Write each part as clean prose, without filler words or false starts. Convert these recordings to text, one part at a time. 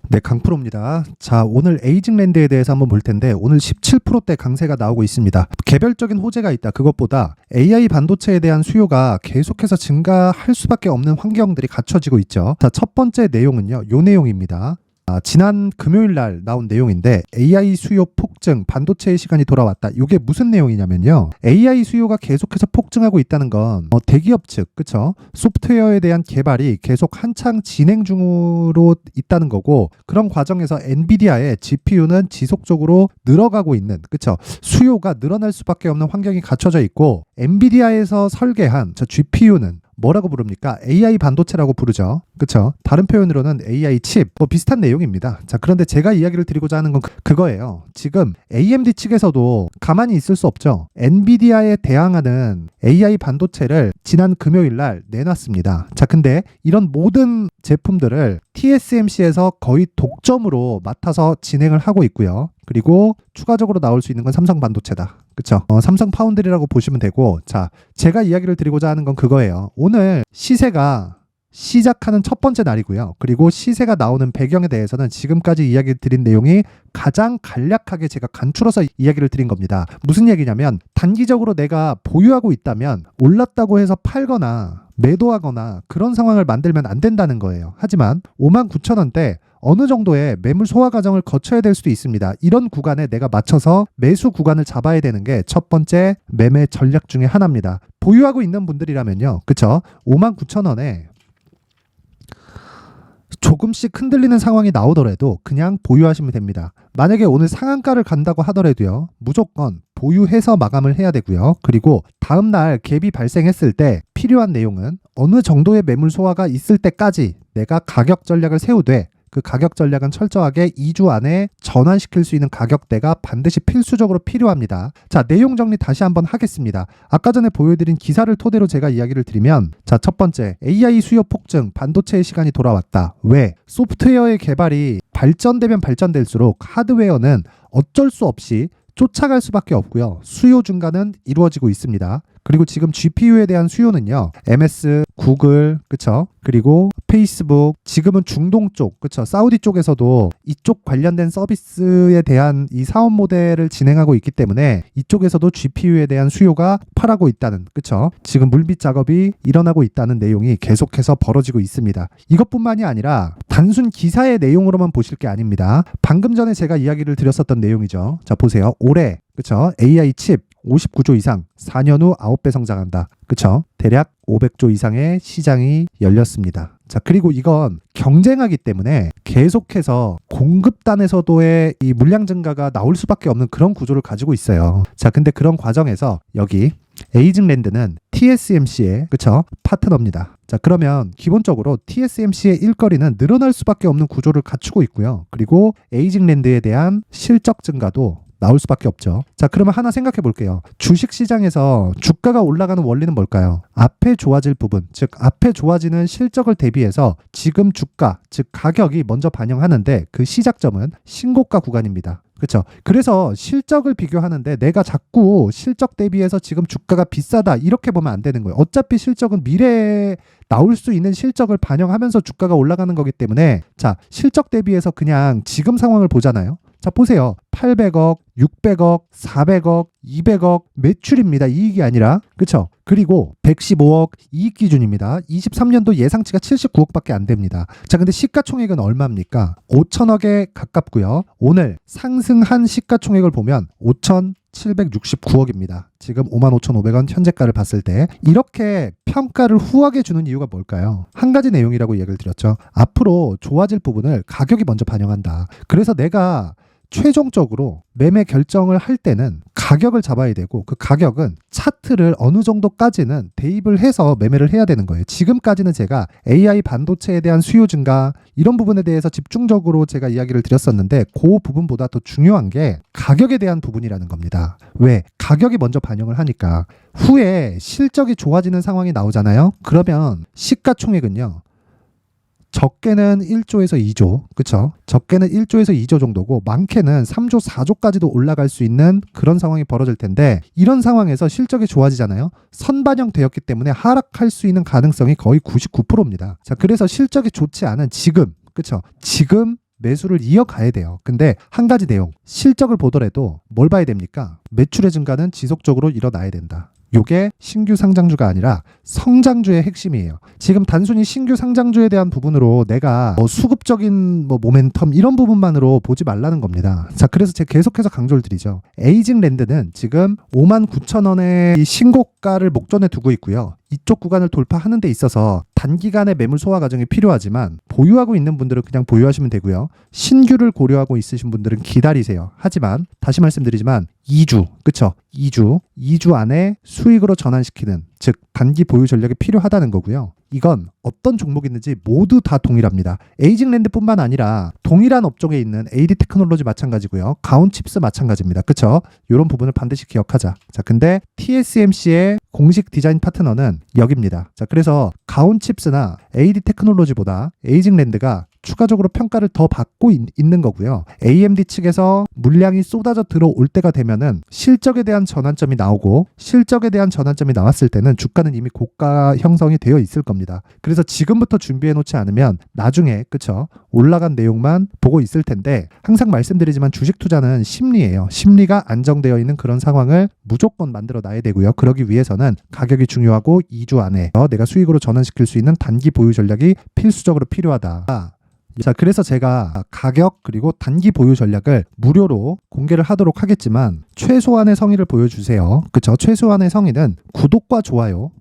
네, 강프로입니다. 자, 오늘 에이징랜드에 대해서 한번 볼 텐데 오늘 17%대 강세가 나오고 있습니다. 개별적인 호재가 있다. 그것보다 AI 반도체에 대한 수요가 계속해서 증가할 수밖에 없는 환경들이 갖춰지고 있죠. 자, 첫 번째 내용은요. 요 내용입니다. 지난 금요일 날 나온 내용인데 AI 수요 폭증, 반도체의 시간이 돌아왔다. 이게 무슨 내용이냐면요. AI 수요가 계속해서 폭증하고 있다는 건 대기업 측, 그쵸? 소프트웨어에 대한 개발이 계속 한창 진행 중으로 있다는 거고 그런 과정에서 엔비디아의 GPU는 지속적으로 늘어가고 있는, 그쵸? 수요가 늘어날 수밖에 없는 환경이 갖춰져 있고 엔비디아에서 설계한 저 GPU는 뭐라고 부릅니까? AI 반도체라고 부르죠. 그쵸? 다른 표현으로는 AI 칩, 비슷한 내용입니다. 자, 그런데 제가 이야기를 드리고자 하는 건 그거예요. 지금 AMD 측에서도 가만히 있을 수 없죠. 엔비디아에 대항하는 AI 반도체를 지난 금요일 날 내놨습니다. 자, 근데 이런 모든 제품들을 TSMC에서 거의 독점으로 맡아서 진행을 하고 있고요. 그리고 추가적으로 나올 수 있는 건 삼성 반도체다. 그쵸? 삼성 파운드리라고 보시면 되고, 자, 제가 이야기를 드리고자 하는 건 그거예요. 오늘 시세가 시작하는 첫 번째 날이고요. 그리고 시세가 나오는 배경에 대해서는 지금까지 이야기 드린 내용이 가장 간략하게 제가 간추려서 이야기를 드린 겁니다. 무슨 얘기냐면 단기적으로 내가 보유하고 있다면 올랐다고 해서 팔거나 매도하거나 그런 상황을 만들면 안 된다는 거예요. 하지만 59,000원대 어느 정도의 매물 소화 과정을 거쳐야 될 수도 있습니다. 이런 구간에 내가 맞춰서 매수 구간을 잡아야 되는 게 첫 번째 매매 전략 중에 하나입니다. 보유하고 있는 분들이라면요. 그쵸? 59,000원에 조금씩 흔들리는 상황이 나오더라도 그냥 보유하시면 됩니다. 만약에 오늘 상한가를 간다고 하더라도요. 무조건 보유해서 마감을 해야 되고요. 그리고 다음날 갭이 발생했을 때 필요한 내용은 어느 정도의 매물 소화가 있을 때까지 내가 가격 전략을 세우되 그 가격 전략은 철저하게 2주 안에 전환시킬 수 있는 가격대가 반드시 필수적으로 필요합니다. 자, 내용 정리 다시 한번 하겠습니다. 아까 전에 보여드린 기사를 토대로 제가 이야기를 드리면, 자, 첫 번째, AI 수요 폭증, 반도체의 시간이 돌아왔다. 왜? 소프트웨어의 개발이 발전되면 발전될수록 하드웨어는 어쩔 수 없이 쫓아갈 수밖에 없고요. 수요 증가는 이루어지고 있습니다. 그리고 지금 GPU에 대한 수요는요. MS, 구글, 그쵸? 그리고 페이스북, 지금은 중동 쪽, 그쵸? 사우디 쪽에서도 이쪽 관련된 서비스에 대한 이 사업 모델을 진행하고 있기 때문에 이쪽에서도 GPU에 대한 수요가 폭발하고 있다는, 그쵸? 지금 물밑 작업이 일어나고 있다는 내용이 계속해서 벌어지고 있습니다. 이것뿐만이 아니라 단순 기사의 내용으로만 보실 게 아닙니다. 방금 전에 제가 이야기를 드렸었던 내용이죠. 자, 보세요. 올해, 그쵸? AI 칩 59조 이상, 4년 후 9배 성장한다. 그쵸? 대략 500조 이상의 시장이 열렸습니다. 자, 그리고 이건 경쟁하기 때문에 계속해서 공급단에서도의 이 물량 증가가 나올 수밖에 없는 그런 구조를 가지고 있어요. 자, 근데 그런 과정에서 여기 에이징랜드는 TSMC의, 그쵸? 파트너입니다. 자, 그러면 기본적으로 TSMC의 일거리는 늘어날 수밖에 없는 구조를 갖추고 있고요. 그리고 에이징랜드에 대한 실적 증가도 나올 수밖에 없죠. 자, 그러면 하나 생각해 볼게요. 주식시장에서 주가가 올라가는 원리는 뭘까요? 앞에 좋아질 부분, 즉 앞에 좋아지는 실적을 대비해서 지금 주가, 즉 가격이 먼저 반영하는데 그 시작점은 신고가 구간입니다. 그렇죠? 그래서 실적을 비교하는데 내가 자꾸 실적 대비해서 지금 주가가 비싸다 이렇게 보면 안 되는 거예요. 어차피 실적은 미래에 나올 수 있는 실적을 반영하면서 주가가 올라가는 거기 때문에 자, 실적 대비해서 그냥 지금 상황을 보잖아요. 자, 보세요. 800억, 600억, 400억, 200억 매출입니다. 이익이 아니라. 그쵸? 그리고 115억 이익 기준입니다. 23년도 예상치가 79억밖에 안 됩니다. 자, 근데 시가총액은 얼마입니까? 5천억에 가깝고요. 오늘 상승한 시가총액을 보면 5,769억입니다. 지금 55,500원 현재가를 봤을 때 이렇게 평가를 후하게 주는 이유가 뭘까요? 한 가지 내용이라고 얘기를 드렸죠. 앞으로 좋아질 부분을 가격이 먼저 반영한다. 그래서 내가 최종적으로 매매 결정을 할 때는 가격을 잡아야 되고 그 가격은 차트를 어느 정도까지는 대입을 해서 매매를 해야 되는 거예요. 지금까지는 제가 AI 반도체에 대한 수요 증가 이런 부분에 대해서 집중적으로 제가 이야기를 드렸었는데 그 부분보다 더 중요한 게 가격에 대한 부분이라는 겁니다. 왜? 가격이 먼저 반영을 하니까 후에 실적이 좋아지는 상황이 나오잖아요. 그러면 시가총액은요. 적게는 1조에서 2조, 그쵸? 적게는 1조에서 2조 정도고 많게는 3조, 4조까지도 올라갈 수 있는 그런 상황이 벌어질 텐데 이런 상황에서 실적이 좋아지잖아요. 선반영되었기 때문에 하락할 수 있는 가능성이 거의 99%입니다. 자, 그래서 실적이 좋지 않은 지금, 그쵸? 지금 매수를 이어가야 돼요. 근데 한 가지 내용, 실적을 보더라도 뭘 봐야 됩니까? 매출의 증가는 지속적으로 일어나야 된다. 요게 신규 상장주가 아니라 성장주의 핵심이에요. 지금 단순히 신규 상장주에 대한 부분으로 내가 수급적인 모멘텀 이런 부분만으로 보지 말라는 겁니다. 자, 그래서 제가 계속해서 강조를 드리죠. 에이징랜드는 지금 59,000원의 신고가를 목전에 두고 있고요. 이쪽 구간을 돌파하는 데 있어서 단기간의 매물 소화 과정이 필요하지만 보유하고 있는 분들은 그냥 보유하시면 되고요. 신규를 고려하고 있으신 분들은 기다리세요. 하지만 다시 말씀드리지만 2주, 그쵸? 2주 안에 수익으로 전환시키는, 즉 단기 보유 전략이 필요하다는 거고요. 이건 어떤 종목이 있는지 모두 다 동일합니다. 에이징랜드뿐만 아니라 동일한 업종에 있는 AD 테크놀로지 마찬가지고요. 가온칩스 마찬가지입니다. 그쵸? 이런 부분을 반드시 기억하자. 자, 근데 TSMC의 공식 디자인 파트너는 여기입니다. 자, 그래서 가온칩스나 AD 테크놀로지보다 에이징랜드가 추가적으로 평가를 더 받고 있는 거고요. AMD 측에서 물량이 쏟아져 들어올 때가 되면은 실적에 대한 전환점이 나오고, 실적에 대한 전환점이 나왔을 때는 주가는 이미 고가 형성이 되어 있을 겁니다. 그래서 지금부터 준비해 놓지 않으면 나중에, 그쵸? 올라간 내용만 보고 있을 텐데, 항상 말씀드리지만 주식 투자는 심리예요. 심리가 안정되어 있는 그런 상황을 무조건 만들어 놔야 되고요. 그러기 위해서는 가격이 중요하고 2주 안에 내가 수익으로 전환시킬 수 있는 단기 보유 전략이 필수적으로 필요하다. 자, 그래서 제가 가격 그리고 단기 보유 전략을 무료로 공개를 하도록 하겠지만 최소한의 성의를 보여주세요. 그쵸? 최소한의 성의는 구독과 좋아요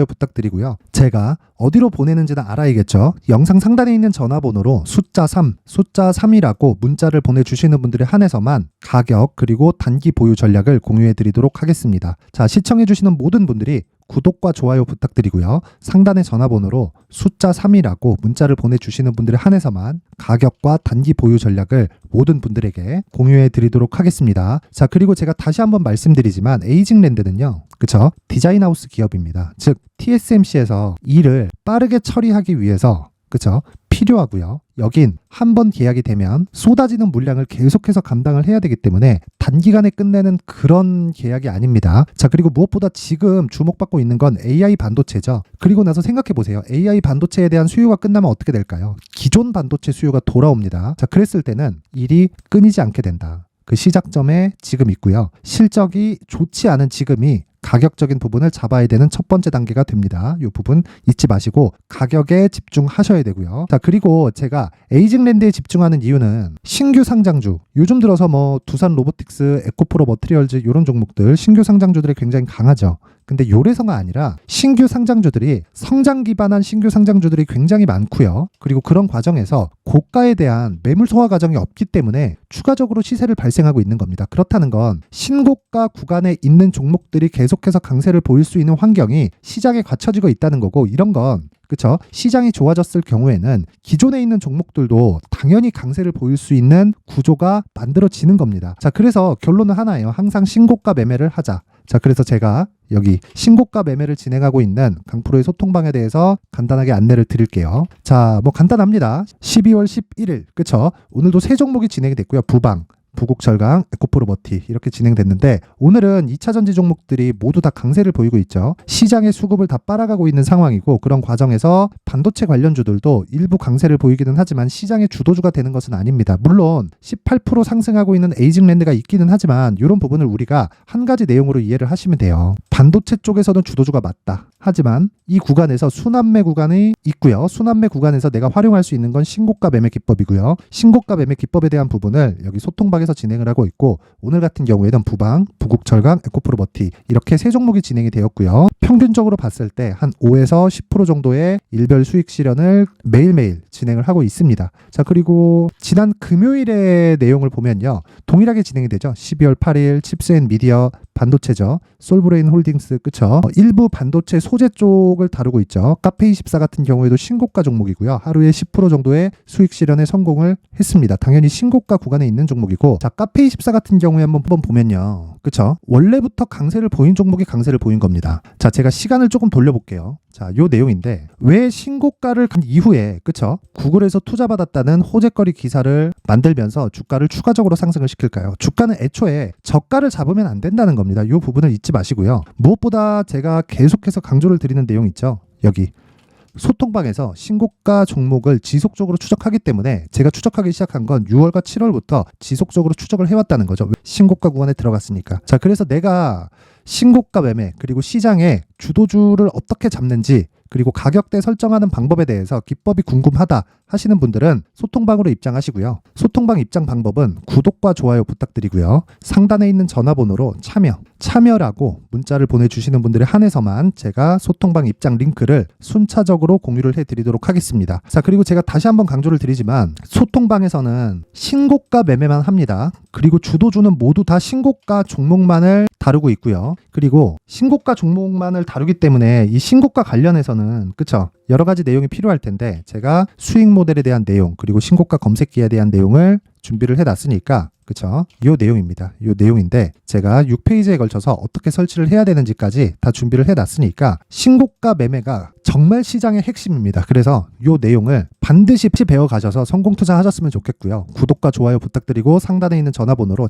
부탁드리고요. 제가 어디로 보내는지는 알아야겠죠. 영상 상단에 있는 전화번호로 숫자 3이라고 문자를 보내주시는 분들에 한해서만 가격 그리고 단기 보유 전략을 공유해 드리도록 하겠습니다. 자, 시청해 주시는 모든 분들이 구독과 좋아요 부탁드리고요. 상단의 전화번호로 숫자 3이라고 문자를 보내주시는 분들에 한해서만 가격과 단기 보유 전략을 모든 분들에게 공유해 드리도록 하겠습니다. 자, 그리고 제가 다시 한번 말씀드리지만 에이징랜드는요, 그쵸? 디자인하우스 기업입니다. 즉 TSMC에서 일을 빠르게 처리하기 위해서, 그쵸? 필요하고요. 여긴 한번 계약이 되면 쏟아지는 물량을 계속해서 감당을 해야 되기 때문에 단기간에 끝내는 그런 계약이 아닙니다. 자, 그리고 무엇보다 지금 주목받고 있는 건 AI 반도체죠. 그리고 나서 생각해 보세요. AI 반도체에 대한 수요가 끝나면 어떻게 될까요? 기존 반도체 수요가 돌아옵니다. 자, 그랬을 때는 일이 끊이지 않게 된다. 그 시작점에 지금 있고요. 실적이 좋지 않은 지금이 가격적인 부분을 잡아야 되는 첫 번째 단계가 됩니다. 이 부분 잊지 마시고 가격에 집중하셔야 되고요. 자, 그리고 제가 에이징랜드에 집중하는 이유는 신규 상장주, 요즘 들어서 두산 로보틱스, 에코프로 머티리얼즈 이런 종목들 신규 상장주들이 굉장히 강하죠. 근데 요래서가 아니라 신규 상장주들이, 성장 기반한 신규 상장주들이 굉장히 많고요. 그리고 그런 과정에서 고가에 대한 매물 소화 과정이 없기 때문에 추가적으로 시세를 발생하고 있는 겁니다. 그렇다는 건 신고가 구간에 있는 종목들이 계속해서 강세를 보일 수 있는 환경이 시장에 갖춰지고 있다는 거고, 이런 건, 그쵸? 시장이 좋아졌을 경우에는 기존에 있는 종목들도 당연히 강세를 보일 수 있는 구조가 만들어지는 겁니다. 자, 그래서 결론은 하나예요. 항상 신고가 매매를 하자. 자, 그래서 제가 여기 신고가 매매를 진행하고 있는 강프로의 소통방에 대해서 간단하게 안내를 드릴게요. 자, 간단합니다. 12월 11일, 그쵸? 오늘도 세 종목이 진행이 됐고요. 부방, 부국철강, 에코프로 머티 이렇게 진행됐는데, 오늘은 2차전지 종목들이 모두 다 강세를 보이고 있죠. 시장의 수급을 다 빨아가고 있는 상황이고, 그런 과정에서 반도체 관련주들도 일부 강세를 보이기는 하지만 시장의 주도주가 되는 것은 아닙니다. 물론 18% 상승하고 있는 에이징랜드가 있기는 하지만 이런 부분을 우리가 한 가지 내용으로 이해를 하시면 돼요. 반도체 쪽에서는 주도주가 맞다. 하지만 이 구간에서 순환매 구간이 있고요. 순환매 구간에서 내가 활용할 수 있는 건 신고가 매매 기법이고요. 신고가 매매 기법에 대한 부분을 여기 소통방에서 진행을 하고 있고, 오늘 같은 경우에는 부방, 부국철강, 에코프로 머티 이렇게 세 종목이 진행이 되었고요. 평균적으로 봤을 때 한 5에서 10% 정도의 일별 수익 실현을 매일매일 진행을 하고 있습니다. 자, 그리고 지난 금요일의 내용을 보면요, 동일하게 진행이 되죠. 12월 8일 칩스앤미디어 반도체죠. 솔브레인 홀딩스, 그쵸? 일부 반도체 소재 쪽을 다루고 있죠. 카페24 같은 경우에도 신고가 종목이고요. 하루에 10% 정도의 수익 실현에 성공을 했습니다. 당연히 신고가 구간에 있는 종목이고, 자, 카페24 같은 경우에 한번 보면요, 그쵸? 원래부터 강세를 보인 종목이 강세를 보인 겁니다. 자, 제가 시간을 조금 돌려볼게요. 자, 요 내용인데, 왜 신고가를 간 이후에, 그쵸? 구글에서 투자받았다는 호재거리 기사를 만들면서 주가를 추가적으로 상승을 시킬까요? 주가는 애초에 저가를 잡으면 안 된다는 겁니다. 요 부분을 잊지 마시고요. 무엇보다 제가 계속해서 강조를 드리는 내용 있죠. 여기 소통방에서 신고가 종목을 지속적으로 추적하기 때문에 제가 추적하기 시작한 건 6월과 7월부터 지속적으로 추적을 해왔다는 거죠. 신고가 구간에 들어갔으니까. 자, 그래서 내가 신고가 매매 그리고 시장의 주도주를 어떻게 잡는지 그리고 가격대 설정하는 방법에 대해서 기법이 궁금하다 하시는 분들은 소통방으로 입장하시고요. 소통방 입장 방법은 구독과 좋아요 부탁드리고요. 상단에 있는 전화번호로 참여라고 문자를 보내주시는 분들에 한해서만 제가 소통방 입장 링크를 순차적으로 공유를 해드리도록 하겠습니다. 자, 그리고 제가 다시 한번 강조를 드리지만 소통방에서는 신고가 매매만 합니다. 그리고 주도주는 모두 다 신고가 종목만을 다루고 있고요. 그리고 신고가 종목만을 다루기 때문에 이 신고가 관련해서는 그쵸? 여러 가지 내용이 필요할 텐데 제가 수익 모델에 대한 내용 그리고 신고가 검색기에 대한 내용을 준비를 해놨으니까 그쵸? 요 내용입니다. 요 내용인데 제가 6페이지에 걸쳐서 어떻게 설치를 해야 되는지까지 다 준비를 해놨으니까 신고가 매매가 정말 시장의 핵심입니다. 그래서 요 내용을 반드시 배워가셔서 성공 투자하셨으면 좋겠고요. 구독과 좋아요 부탁드리고 상단에 있는 전화번호로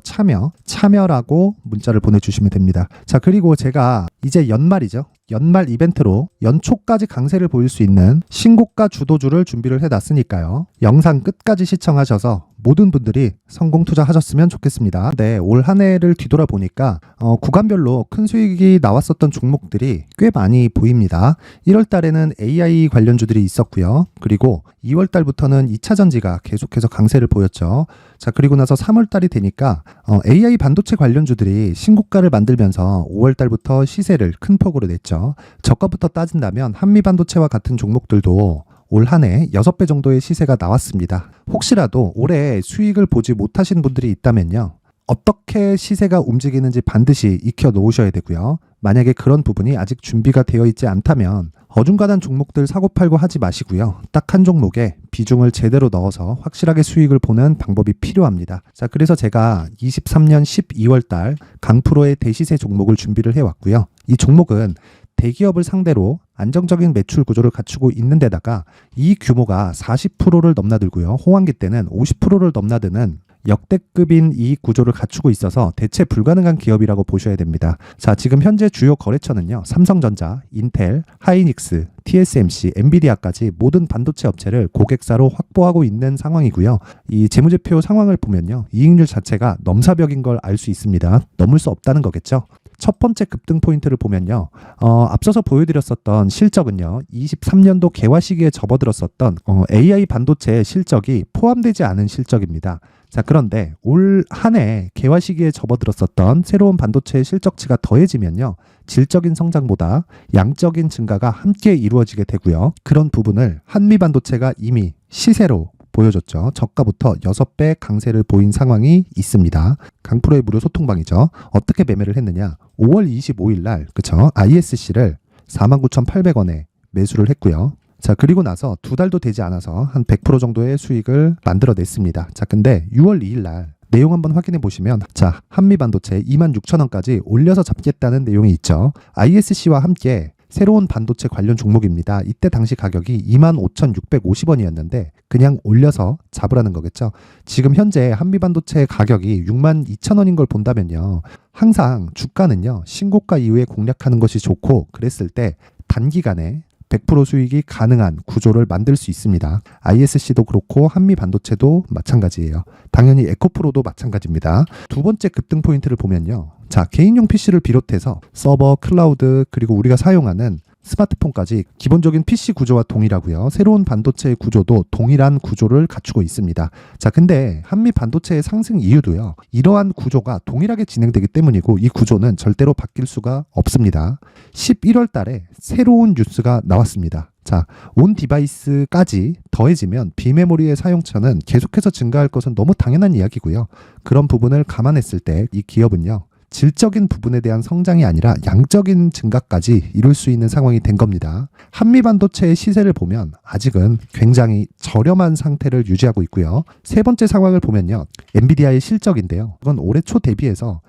참여라고 문자를 보내주시면 됩니다. 자, 그리고 제가 이제 연말이죠. 연말 이벤트로 연초까지 강세를 보일 수 있는 신고가 주도주를 준비를 해놨으니까요. 영상 끝까지 시청하셔서 모든 분들이 성공 투자하셨으면 좋겠습니다. 네, 올 한 해를 뒤돌아보니까 구간별로 큰 수익이 나왔었던 종목들이 꽤 많이 보입니다. 1월 달에는 AI 관련주들이 있었고요. 그리고 2월 달부터는 2차 전지가 계속해서 강세를 보였죠. 자, 그리고 나서 3월 달이 되니까 AI 반도체 관련주들이 신고가를 만들면서 5월 달부터 시세를 큰 폭으로 냈죠. 저가부터 따진다면 한미 반도체와 같은 종목들도 올 한 해 6배 정도의 시세가 나왔습니다. 혹시라도 올해 수익을 보지 못하신 분들이 있다면요. 어떻게 시세가 움직이는지 반드시 익혀 놓으셔야 되고요. 만약에 그런 부분이 아직 준비가 되어 있지 않다면 어중간한 종목들 사고팔고 하지 마시고요. 딱 한 종목에 비중을 제대로 넣어서 확실하게 수익을 보는 방법이 필요합니다. 자, 그래서 제가 23년 12월 달 강프로의 대시세 종목을 준비를 해왔고요. 이 종목은 대기업을 상대로 안정적인 매출 구조를 갖추고 있는 데다가 이 규모가 40%를 넘나들고요. 호황기 때는 50%를 넘나드는 역대급인 이익 구조를 갖추고 있어서 대체 불가능한 기업이라고 보셔야 됩니다. 자, 지금 현재 주요 거래처는요. 삼성전자, 인텔, 하이닉스, TSMC, 엔비디아까지 모든 반도체 업체를 고객사로 확보하고 있는 상황이고요. 이 재무제표 상황을 보면요. 이익률 자체가 넘사벽인 걸 알 수 있습니다. 넘을 수 없다는 거겠죠. 첫 번째 급등 포인트를 보면요. 앞서서 보여드렸었던 실적은요. 23년도 개화 시기에 접어들었었던 AI 반도체의 실적이 포함되지 않은 실적입니다. 자, 그런데 올 한 해 개화 시기에 접어들었었던 새로운 반도체의 실적치가 더해지면요. 질적인 성장보다 양적인 증가가 함께 이루어지게 되고요. 그런 부분을 한미 반도체가 이미 시세로 보여줬죠. 저가부터 6배 강세를 보인 상황이 있습니다. 강프로의 무료 소통방이죠. 어떻게 매매를 했느냐. 5월 25일 날 그쵸? ISC를 49,800원에 매수를 했고요. 자, 그리고 나서 2달도 되지 않아서 한 100% 정도의 수익을 만들어냈습니다. 자, 근데 6월 2일 날 내용 한번 확인해 보시면 자, 한미반도체 26,000원까지 올려서 잡겠다는 내용이 있죠. ISC와 함께 새로운 반도체 관련 종목입니다. 이때 당시 가격이 25,650원이었는데 그냥 올려서 잡으라는 거겠죠. 지금 현재 한미반도체 가격이 62,000원인 걸 본다면요. 항상 주가는요. 신고가 이후에 공략하는 것이 좋고 그랬을 때 단기간에 100% 수익이 가능한 구조를 만들 수 있습니다. ISC도 그렇고 한미반도체도 마찬가지예요. 당연히 에코프로도 마찬가지입니다. 두 번째 급등 포인트를 보면요. 자, 개인용 PC를 비롯해서 서버, 클라우드, 그리고 우리가 사용하는 스마트폰까지 기본적인 PC 구조와 동일하고요. 새로운 반도체의 구조도 동일한 구조를 갖추고 있습니다. 자, 근데 한미 반도체의 상승 이유도요. 이러한 구조가 동일하게 진행되기 때문이고 이 구조는 절대로 바뀔 수가 없습니다. 11월 달에 새로운 뉴스가 나왔습니다. 자, 온 디바이스까지 더해지면 비메모리의 사용처는 계속해서 증가할 것은 너무 당연한 이야기고요. 그런 부분을 감안했을 때 이 기업은요. 질적인 부분에 대한 성장이 아니라 양적인 증가까지 이룰 수 있는 상황이 된 겁니다. 한미반도체의 시세를 보면 아직은 굉장히 저렴한 상태를 유지하고 있고요. 세 번째 상황을 보면요. 엔비디아의 실적인데요. 이건 올해 초 대비해서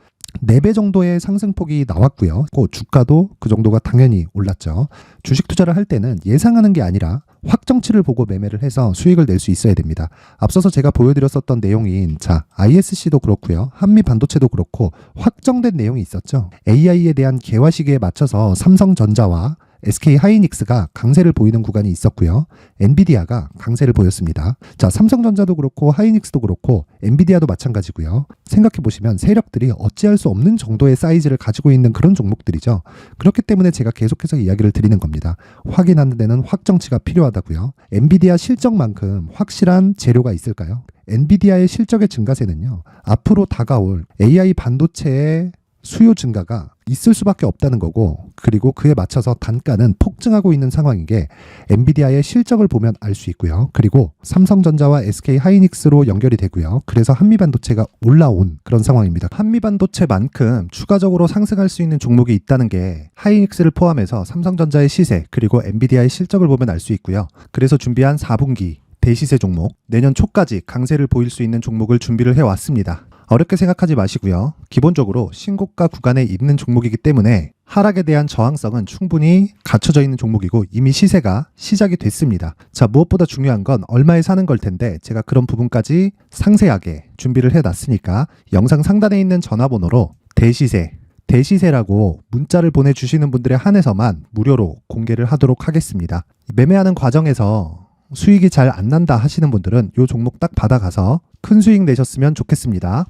4배 정도의 상승폭이 나왔고요. 주가도 그 정도가 당연히 올랐죠. 주식 투자를 할 때는 예상하는 게 아니라 확정치를 보고 매매를 해서 수익을 낼 수 있어야 됩니다. 앞서서 제가 보여드렸었던 내용인 자, ISC도 그렇고요. 한미 반도체도 그렇고 확정된 내용이 있었죠. AI에 대한 개화 시기에 맞춰서 삼성전자와 SK 하이닉스가 강세를 보이는 구간이 있었고요. 엔비디아가 강세를 보였습니다. 자, 삼성전자도 그렇고 하이닉스도 그렇고 엔비디아도 마찬가지고요. 생각해 보시면 세력들이 어찌할 수 없는 정도의 사이즈를 가지고 있는 그런 종목들이죠. 그렇기 때문에 제가 계속해서 이야기를 드리는 겁니다. 확인하는 데는 확정치가 필요하다고요. 엔비디아 실적만큼 확실한 재료가 있을까요? 엔비디아의 실적의 증가세는요, 앞으로 다가올 AI 반도체의 수요 증가가 있을 수밖에 없다는 거고, 그리고 그에 맞춰서 단가는 폭증하고 있는 상황인 게 엔비디아의 실적을 보면 알 수 있고요. 그리고 삼성전자와 SK 하이닉스로 연결이 되고요. 그래서 한미반도체가 올라온 그런 상황입니다. 한미반도체만큼 추가적으로 상승할 수 있는 종목이 있다는 게 하이닉스를 포함해서 삼성전자의 시세 그리고 엔비디아의 실적을 보면 알 수 있고요. 그래서 준비한 4분기 대시세 종목, 내년 초까지 강세를 보일 수 있는 종목을 준비를 해왔습니다. 어렵게 생각하지 마시고요. 기본적으로 신고가 구간에 있는 종목이기 때문에 하락에 대한 저항성은 충분히 갖춰져 있는 종목이고 이미 시세가 시작이 됐습니다. 자, 무엇보다 중요한 건 얼마에 사는 걸 텐데 제가 그런 부분까지 상세하게 준비를 해놨으니까 영상 상단에 있는 전화번호로 대시세라고 문자를 보내주시는 분들에 한해서만 무료로 공개를 하도록 하겠습니다. 매매하는 과정에서 수익이 잘 안 난다 하시는 분들은 이 종목 딱 받아가서 큰 수익 내셨으면 좋겠습니다.